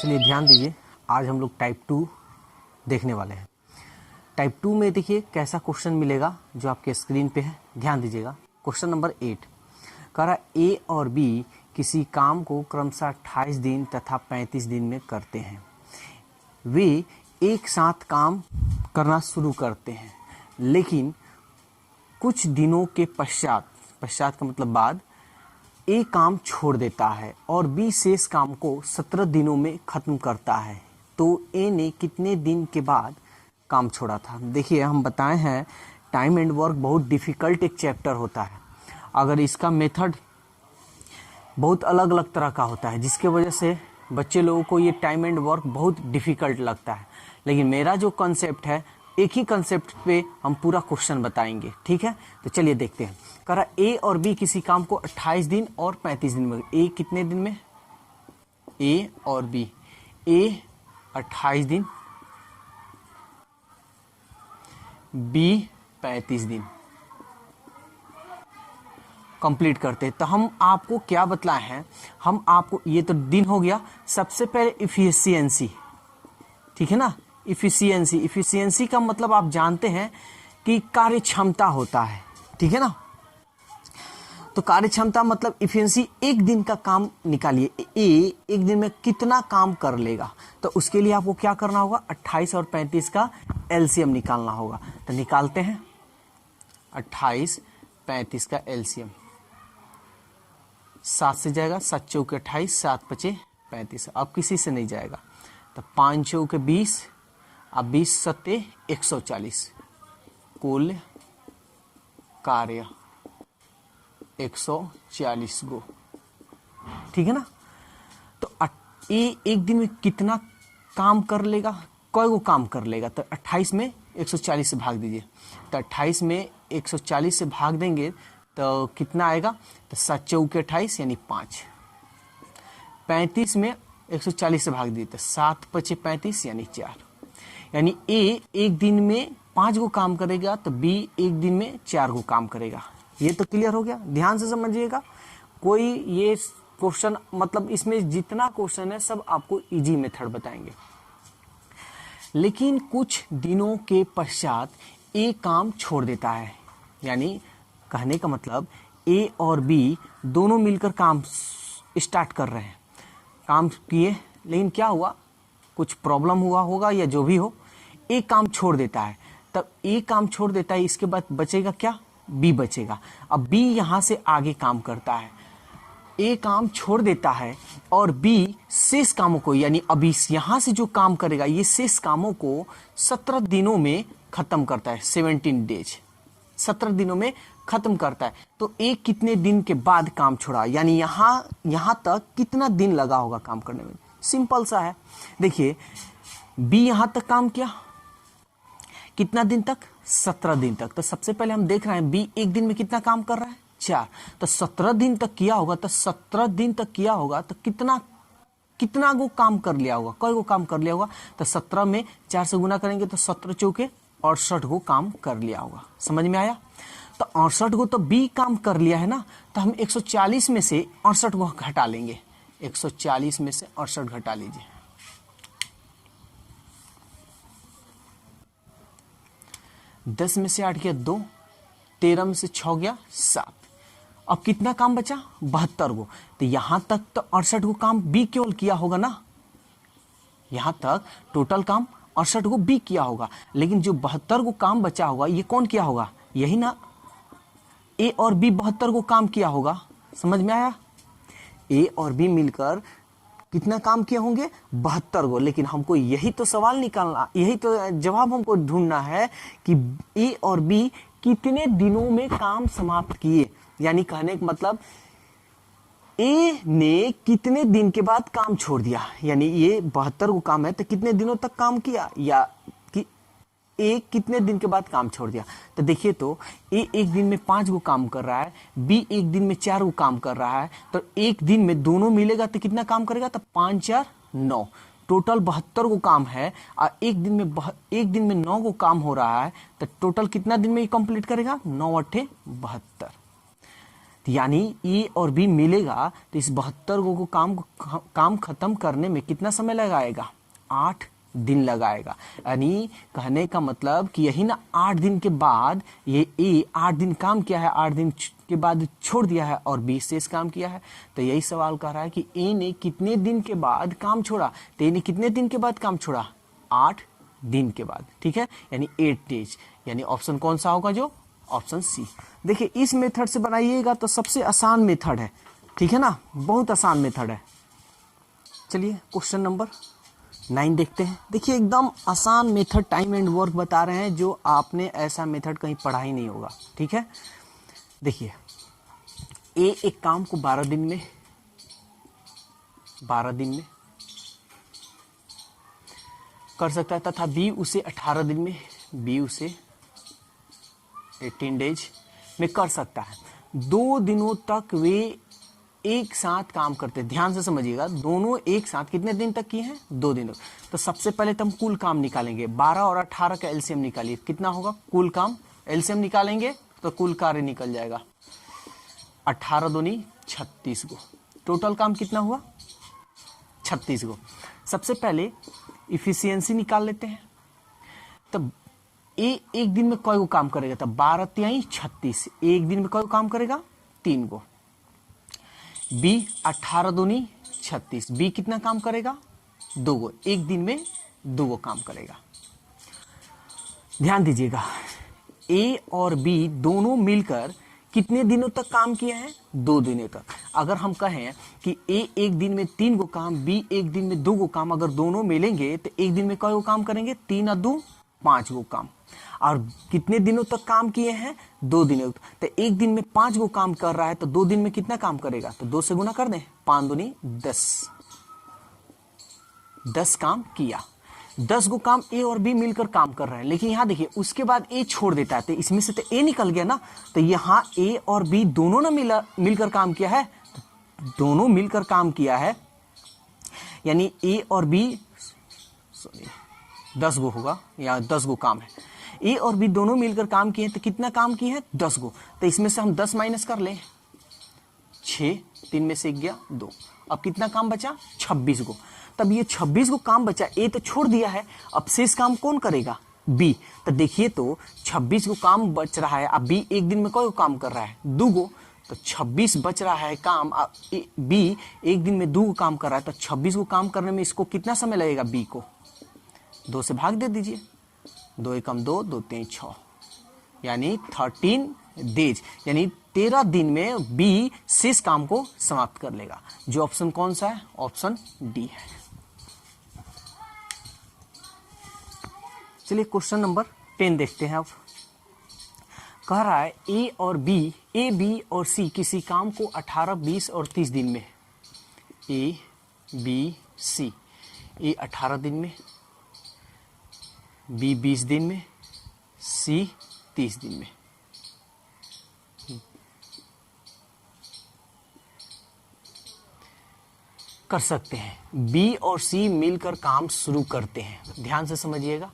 चलिए ध्यान दीजिए, आज हम लोग टाइप 2 देखने वाले हैं। टाइप 2 में देखिए कैसा क्वेश्चन मिलेगा जो आपके स्क्रीन पे है। ध्यान दीजिएगा। क्वेश्चन नंबर 8 कह रहा ए और बी किसी काम को क्रमशः 28 दिन तथा 35 दिन में करते हैं। वे एक साथ काम करना शुरू करते हैं, लेकिन कुछ दिनों के पश्चात का मतलब बाद, ए काम छोड़ देता है और बी शेष काम को 17 दिनों में खत्म करता है। तो ए ने कितने दिन के बाद काम छोड़ा था? देखिए, हम बताए हैं टाइम एंड वर्क बहुत डिफिकल्ट एक चैप्टर होता है। अगर इसका मेथड बहुत अलग अलग तरह का होता है, जिसके वजह से बच्चे लोगों को ये टाइम एंड वर्क बहुत डिफिकल्ट लगता है। लेकिन मेरा जो कॉन्सेप्ट है, एक ही कॉन्सेप्ट पे हम पूरा क्वेश्चन बताएंगे। ठीक है, तो चलिए देखते हैं। कह रहा ए और बी किसी काम को 28 दिन और 35 दिन में। ए कितने दिन में? ए और बी, ए 28 दिन, बी 35 दिन कंप्लीट करते हैं। तो हम आपको क्या बतलाए हैं? हम आपको, ये तो दिन हो गया। सबसे पहले इफिशियंसी, ठीक है ना। इफिशियंसी का मतलब आप जानते हैं कि कार्य क्षमता होता है, ठीक है ना। तो कार्य क्षमता मतलब इफिशियंसी, एक दिन का काम निकालिए। ए एक दिन में कितना काम कर लेगा? तो उसके लिए आपको क्या करना होगा? 28 और 35 का एलसीएम निकालना होगा। तो निकालते हैं 28 35 का एलसीएम। 7 से जाएगा, 7 चौके 28, 7 पचे 35। अब किसी से नहीं जाएगा। तो 5 चौके 20, अब 20 सत्ते 140। कुल कार्य 140 गो, ठीक है ना। तो ए एक दिन में कितना काम कर लेगा? कई गो काम कर लेगा? तो 28 में 140 से भाग दीजिए। तो 28 में 140 से भाग देंगे तो कितना आएगा? तो 7 चौके 28 यानी 5। 35 में 140 से भाग दीजिए तो 7 पचे 35 यानी 4। यानी ए एक दिन में 5 गो काम करेगा, तो बी एक दिन में 4 गो काम करेगा। ये तो क्लियर हो गया। ध्यान से समझिएगा। कोई ये क्वेश्चन, मतलब इसमें जितना क्वेश्चन है सब आपको इजी मेथड बताएंगे। लेकिन कुछ दिनों के पश्चात ए काम छोड़ देता है। यानी कहने का मतलब ए और बी दोनों मिलकर काम स्टार्ट कर रहे हैं, काम किए, लेकिन क्या हुआ? कुछ प्रॉब्लम हुआ होगा या जो भी हो, ए काम छोड़ देता है। तब ए काम छोड़ देता है, इसके बाद बचेगा क्या? बी बचेगा। अब बी यहां से आगे काम करता है। ए काम छोड़ देता है और बी शेष कामों को, यानी अभी यहां से जो काम करेगा, ये शेष कामों को 17 दिनों में खत्म करता है। 17 डेज, 17 दिनों में खत्म करता है। तो ए कितने दिन के बाद काम छोड़ा? यानी यहां तक कितना दिन लगा होगा काम करने में? सिंपल सा है। देखिए, बी यहां तक काम किया, कितना दिन तक? 17 दिन तक। तो सबसे पहले हम देख रहे हैं बी एक दिन में कितना काम कर रहा है? 4। तो 17 दिन तक किया होगा, तो 17 दिन तक किया होगा तो कितना गो काम कर लिया होगा? कई गो काम कर लिया होगा? तो 17 में 4 से गुना करेंगे तो 17 चौके 68 गो काम कर लिया होगा। समझ में आया? तो 68 गो तो बी काम कर लिया है ना। तो हम 140 में से 68 गो घटा लेंगे। 140 में से 68 घटा लीजिए। दस में से 8 गया 2, 13 में से 6 गया 7। अब कितना काम बचा? 72 गो। तो यहां तक तो 68 गो काम बी केवल किया होगा ना। यहां तक टोटल काम 68 गो बी किया होगा, लेकिन जो 72 गो काम बचा होगा, ये कौन किया होगा? यही ना, ए और बी 72 गो काम किया होगा। समझ में आया? ए और बी मिलकर कितना काम किए होंगे? 72 गो। लेकिन हमको यही तो सवाल निकालना, यही तो जवाब हमको ढूंढना है कि ए और बी कितने दिनों में काम समाप्त किए। यानी कहने का मतलब ए ने कितने दिन के बाद काम छोड़ दिया। यानी ये 72 गो काम है तो कितने दिनों तक काम किया, या कि ए कितने दिन के बाद काम छोड़ दिया। तो देखिए, तो ए एक दिन में 5 गो काम कर रहा है, बी एक दिन में 4 गो काम कर रहा है। तो एक दिन में दोनों मिलेगा तो कितना काम करेगा? तो 5 4 9, टोटल 72 गो काम है। और एक दिन में 9 गो काम हो रहा है, तो टोटल कितना दिन में ये कंप्लीट करेगा? 9 8 72। तो यानी ए और बी मिलेगा तो इस 72 को काम खत्म करने में कितना समय लगाएगा? 8 दिन लगाएगा। यानी कहने का मतलब कि यही ना 8 दिन के बाद ये ए 8 दिन काम किया है, 8 दिन के बाद छोड़ दिया है और बी शेष काम किया है। तो यही सवाल कह रहा है कि ए ने कितने दिन के बाद काम छोड़ा? तो ए ने कितने दिन के बाद काम छोड़ा? 8 दिन के बाद। ठीक है, यानी 8 डेज। यानी ऑप्शन कौन सा होगा? जो ऑप्शन सी। देखिए इस मेथड से बनाइएगा तो सबसे आसान मेथड है। ठीक है ना, बहुत आसान मेथड है। चलिए क्वेश्चन नंबर 9 देखते हैं। देखिए एकदम आसान मेथड, टाइम एंड वर्क बता रहे हैं, जो आपने ऐसा मेथड कहीं पढ़ा ही नहीं होगा। ठीक है, देखिए ए एक काम को 12 दिन में कर सकता है तथा बी उसे 18 दिन में, बी उसे 18 डेज में कर सकता है। 2 दिनों तक वे एक साथ काम करते हैं। ध्यान से समझिएगा, दोनों एक साथ कितने दिन तक किए हैं? 2 दिनों। तो सबसे पहले तो हम कुल काम निकालेंगे। 12 और 18 का एलसीएम निकालिए, कितना होगा? कुल काम एलसीएम निकालेंगे तो कुल कार्य निकल जाएगा। 18 दूनी 36 गो। टोटल काम कितना हुआ? 36 गो। सबसे पहले इफिशियंसी निकाल लेते हैं। तब ए एक दिन में कई गो काम करेगा? तब 12 तिहाई 36। एक दिन में कई गो काम करेगा? 3 गो। बी 18 दूनी 36। बी कितना काम करेगा? 2 गो। एक दिन में 2 गो काम करेगा। ध्यान दीजिएगा, ए और बी दोनों मिलकर कितने दिनों तक काम किए हैं? 2 दिनों तक। अगर हम कहें कि ए एक दिन में 3 गो काम, बी एक दिन में 2 गो काम, अगर दोनों मिलेंगे तो एक दिन में कई गो काम करेंगे? 3 और 2 5 गो काम। और कितने दिनों तक काम किए हैं? 2 दिनों तक। तो एक दिन में 5 गो काम कर रहा है तो 2 दिन में कितना काम करेगा? तो 2 से गुना कर दें, 5 दूनी 10। 10 काम किया। 10 गो काम ए और बी मिलकर काम कर रहे हैं। लेकिन यहां देखिए उसके बाद ए छोड़ देता है तो इसमें से तो ए निकल गया ना। तो यहां ए और बी दोनों ने मिलकर काम किया है, दोनों मिलकर काम किया है, यानी ए और बी 10 गो होगा या 10 गो काम है। ए और बी दोनों मिलकर काम किए तो कितना काम किए हैं? 10 गो। तो इसमें से हम 10 माइनस कर लें, 6, 3 में से 1 गया 2। अब कितना काम बचा? 26 गो। तब ये 26 गो काम बचा, ए तो छोड़ दिया है, अब शेष काम कौन करेगा? बी। तो देखिए तो 26 गो काम बच रहा है। अब बी एक दिन में कई काम कर रहा है? 2 गो। तो 26 बच रहा है काम। बी एक दिन में 2 गो काम कर रहा है तो 26 गो काम करने में इसको कितना समय लगेगा? बी को 2 से भाग दे दीजिए। 2 एकम 2, 2 3 6, यानी 13 डेज, यानी 13 दिन में बी शेष काम को समाप्त कर लेगा। जो ऑप्शन कौन सा है? ऑप्शन डी है। चलिए क्वेश्चन नंबर 10 देखते हैं। अब कह रहा है ए और बी, ए बी और सी किसी काम को 18, 20 और 30 दिन में, ए बी सी, ए 18 दिन में, बी 20 दिन में, सी 30 दिन में। कर सकते हैं। बी और सी मिलकर काम शुरू करते हैं। ध्यान से समझिएगा,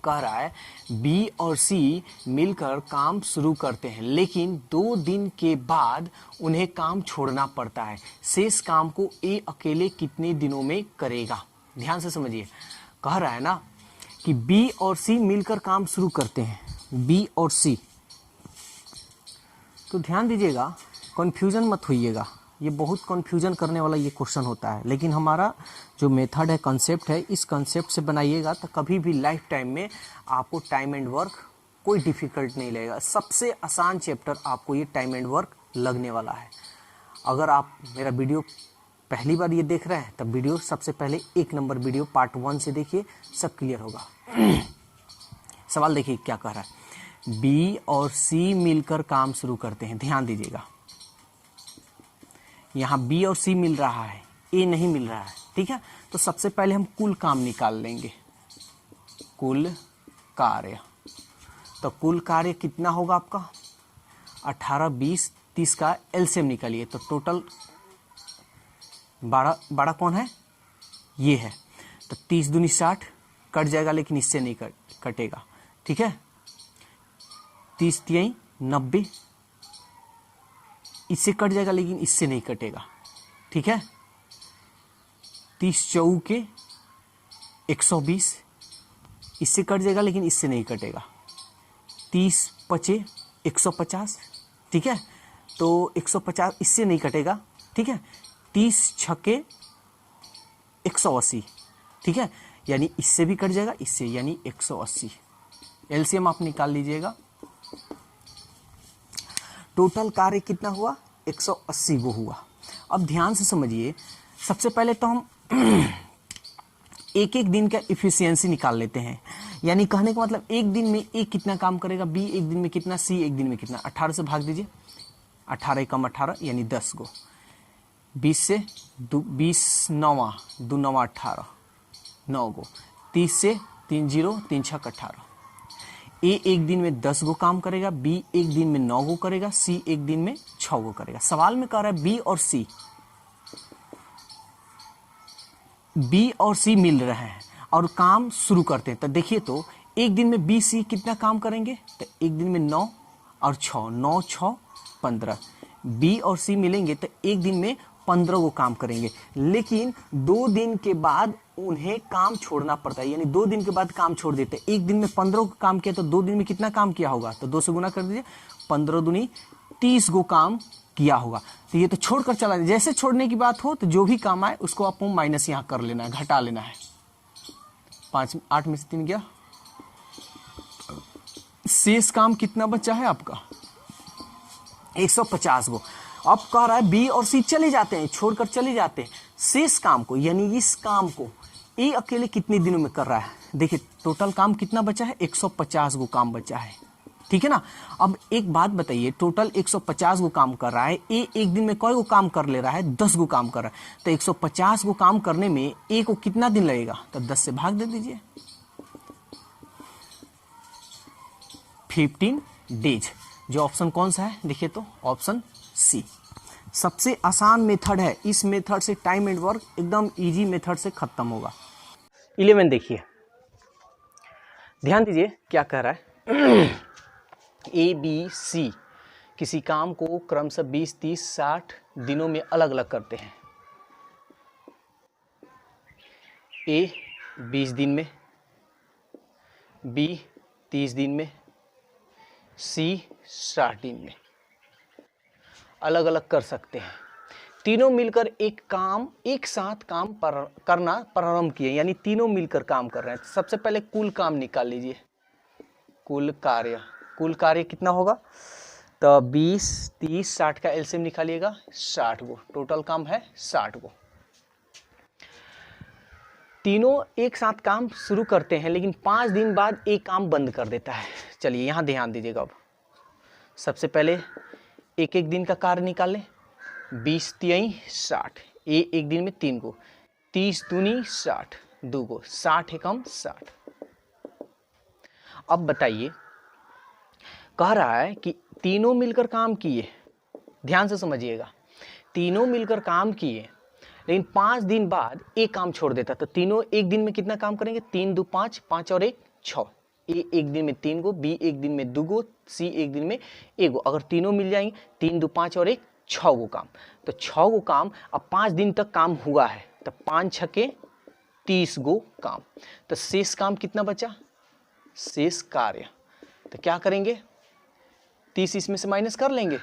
कह रहा है बी और सी मिलकर काम शुरू करते हैं, लेकिन 2 दिन के बाद उन्हें काम छोड़ना पड़ता है। शेष काम को ए अकेले कितने दिनों में करेगा? ध्यान से समझिए, कह रहा है ना कि बी और सी मिलकर काम शुरू करते हैं, बी और सी। तो ध्यान दीजिएगा, कंफ्यूजन मत होइएगा, ये बहुत कंफ्यूजन करने वाला ये क्वेश्चन होता है। लेकिन हमारा जो मेथड है, कंसेप्ट है, इस कंसेप्ट से बनाइएगा तो कभी भी लाइफ टाइम में आपको टाइम एंड वर्क कोई डिफिकल्ट नहीं लगेगा। सबसे आसान चैप्टर आपको ये टाइम एंड वर्क लगने वाला है। अगर आप मेरा वीडियो पहली बार ये देख रहे हैं तब वीडियो सबसे पहले 1 नंबर वीडियो पार्ट 1 से देखिए, सब क्लियर होगा। सवाल देखिए क्या कह रहा है, बी और सी मिलकर काम शुरू करते हैं। ध्यान दीजिएगा, यहाँ बी और सी मिल रहा है, ए नहीं मिल रहा है। ठीक है, तो सबसे पहले हम कुल काम निकाल लेंगे, कुल कार्य। तो कुल कार्य कितना होगा आपका? 18, 20, 30 का एलसीएम निकालिए तो टोटल 12 कौन है? ये है। तो 30 दूनी 60 कट जाएगा, लेकिन इससे नहीं कटेगा। ठीक है, 30 तिहाई 90, इससे कट जाएगा लेकिन इससे नहीं कटेगा, ठीक है। 30 चौके 120, इससे कट जाएगा लेकिन इससे नहीं कटेगा। 30 पचे 150, ठीक है, तो 150 इससे नहीं कटेगा, ठीक है। 30 छके 180, ठीक है, यानी इससे भी कट जाएगा, इससे, यानी 180। एलसीएम आप निकाल लीजिएगा। टोटल कार्य कितना हुआ? 180 वो हुआ। अब ध्यान से समझिए, सबसे पहले तो हम एक एक दिन का इफिशियंसी निकाल लेते हैं। यानी कहने का मतलब एक दिन में ए कितना काम करेगा, बी एक दिन में कितना, सी एक दिन में कितना। 18 से भाग दीजिए, 18 कम 18 यानी 10 गो। 20 से 20 नौवा 2 नौवा 18, 9 गो। 30 से 3 0 3 छक 18। ए एक दिन में 10 गो काम करेगा, बी एक दिन में 9 गो करेगा, सी एक दिन में 6 गो करेगा। सवाल में कह रहा है बी और सी मिल रहे हैं और काम शुरू करते हैं। तो देखिए, तो एक दिन में बी सी कितना काम करेंगे, तो एक दिन में 9 और 6, 9 6 15। बी और सी मिलेंगे तो एक दिन में 15 को काम करेंगे, लेकिन 2 दिन के बाद उन्हें काम छोड़ना पड़ता है। यानी 2 दिन के बाद काम छोड़ देते हैं। एक दिन में 15 को काम किया तो 2 दिन में कितना काम किया होगा, तो 2 से गुना कर दीजिए, 15 दूनी 30 गो काम किया होगा। तो ये तो छोड़कर चला, जैसे छोड़ने की बात हो तो जो भी काम आए उसको आपको माइनस यहाँ कर लेना है, घटा लेना है। 8 में से 3 गया, शेष काम कितना बचा है आपका, 150 गो। अब कह रहा है बी और सी चले जाते हैं, छोड़कर चले जाते हैं। शेष काम को, यानी इस काम को ए अकेले कितने दिनों में कर रहा है। देखिए टोटल काम कितना बचा है, 150 गो काम बचा है, ठीक है ना। अब एक बात बताइए, टोटल 150 गो काम कर रहा है, ए एक दिन में कई गो काम कर ले रहा है, 10 गो काम कर रहा है। तो 150 गो काम करने में ए को कितना दिन लगेगा, तो 10 से भाग दे दीजिए, 15 डेज। जो ऑप्शन कौन सा है, देखिए तो ऑप्शन सी सबसे आसान मेथड है। इस मेथड से टाइम एंड वर्क एकदम इजी मेथड से खत्म होगा। 11 देखिए, ध्यान दीजिए क्या कह रहा है। ए बी सी किसी काम को क्रमशः 20 30 60 दिनों में अलग अलग करते हैं। ए 20 दिन में, बी 30 दिन में, सी 60 दिन में अलग अलग कर सकते हैं। तीनों मिलकर एक साथ काम करना प्रारंभ किए, यानी तीनों मिलकर काम कर रहे हैं। सबसे पहले कुल काम निकाल लीजिए, कुल कार्य कितना होगा, तो 20 30 60 का एलसीएम निकालिएगा, 60 गो। टोटल काम है 60 गो। तीनों एक साथ काम शुरू करते हैं, लेकिन 5 दिन बाद एक काम बंद कर देता है। चलिए यहाँ ध्यान दीजिएगा। अब सबसे पहले एक एक दिन का कार्य निकालें। 20 3 60, ए एक दिन में 3 गो, 30 दूनी 60, 2 गो, 60 एकम 60। अब बताइए, कह रहा है कि तीनों मिलकर काम किए, ध्यान से समझिएगा, तीनों मिलकर काम किए, लेकिन 5 दिन बाद एक काम छोड़ देता। तो तीनों एक दिन में कितना काम करेंगे, 3 2 5, 5 और 1 6। ए एक दिन में 3 गो, बी एक दिन में 2 गो, सी एक दिन में 1 गो। अगर तीनों मिल जाएंगे, 3 2 5 और 1 6 गो काम। तो 6 गो काम अब 5 दिन तक काम हुआ है, तो 5 छके 30 गो काम। तो शेष काम कितना बचा, शेष कार्य। तो क्या करेंगे, 30 इसमें से माइनस कर लेंगे,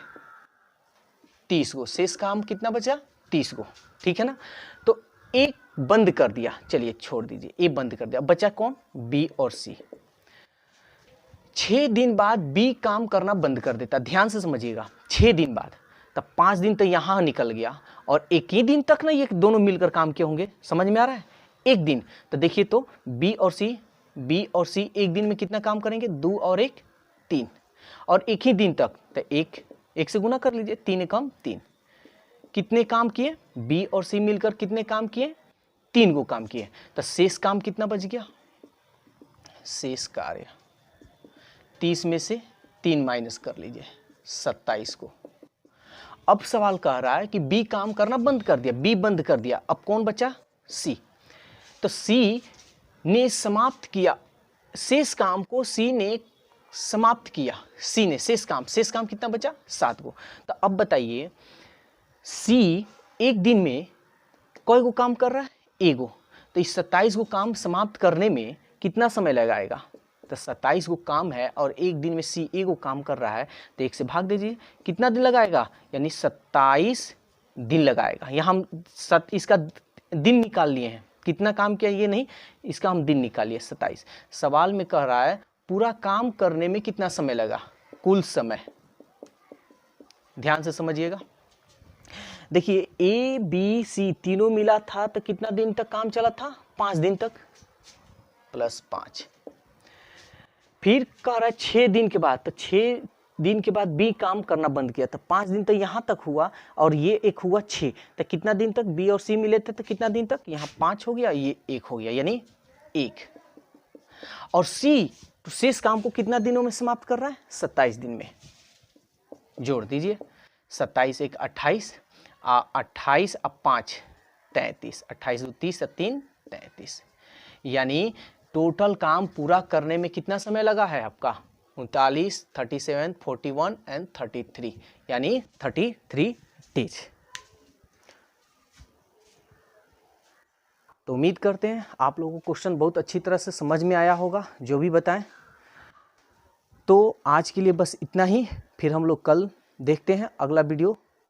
30 गो। शेष काम कितना बचा, 30 गो, ठीक है ना। तो एक बंद कर दिया, चलिए छोड़ दीजिए, ए बंद कर दिया। बचा कौन, बी और सी। 6 दिन बाद बी काम करना बंद कर देता। ध्यान से समझिएगा, 6 दिन बाद, तब 5 दिन तो यहां निकल गया और एक ही दिन तक ना ये दोनों मिलकर काम किए होंगे। समझ में आ रहा है, एक दिन। तो देखिए तो बी और सी एक दिन में कितना काम करेंगे, 2 और 1 3, और एक ही दिन तक। तो एक से गुना कर लीजिए, 3 एकम 3। कितने काम किए, बी और सी मिलकर कितने काम किए, 3 गो काम किए। तो शेष काम कितना बच गया, शेष कार्य 30 में से 3 माइनस कर लीजिए, 27 को। अब सवाल कह रहा है कि बी काम करना बंद कर दिया, बी बंद कर दिया, अब कौन बचा, सी। तो सी ने समाप्त किया शेष काम को, सी ने समाप्त किया सी ने, शेष काम कितना बचा 7 गो। तो अब बताइए सी एक दिन में कई गो काम कर रहा है, एगो, तो इस 27 गो काम समाप्त करने में कितना समय लगाएगा? तो 27 गो काम है और एक दिन में सी एगो काम कर रहा है, तो 1 से भाग दीजिए, कितना दिन लगाएगा? यानी 27 दिन लगाएगा। यहाँ हम इसका दिन निकाल लिए हैं, कितना काम किया ये नहीं, इसका हम दिन निकालिए 27। सवाल में कह रहा है पूरा काम करने में कितना समय लगा, कुल समय। ध्यान से समझिएगा। देखिए ए बी सी तीनों मिला था तो कितना दिन तक काम चला था? 5 दिन तक, प्लस 5। फिर कह रहा है 6 दिन के बाद, तो 6 दिन के बाद बी काम करना बंद किया, तो 5 दिन तक यहाँ तक हुआ और ये एक हुआ 6, तो कितना दिन तक बी और सी मिले थे? तो कितना दिन तक? यहाँ 5 हो गया, ये 1 हो गया, यानी 1। और सी तो शेष काम को कितना दिनों में समाप्त कर रहा है? 27 दिन में। जोड़ दीजिए, 27 एक 28, 28 अब 5 33, 28 2 30 3 33, यानी टोटल काम पूरा करने में कितना समय लगा है आपका? 39, 37, 41 एंड 33, यानी 33 डेज। तो उम्मीद करते हैं आप लोगों को क्वेश्चन बहुत अच्छी तरह से समझ में आया होगा, जो भी बताएं। तो आज के लिए बस इतना ही, फिर हम लोग कल देखते हैं अगला वीडियो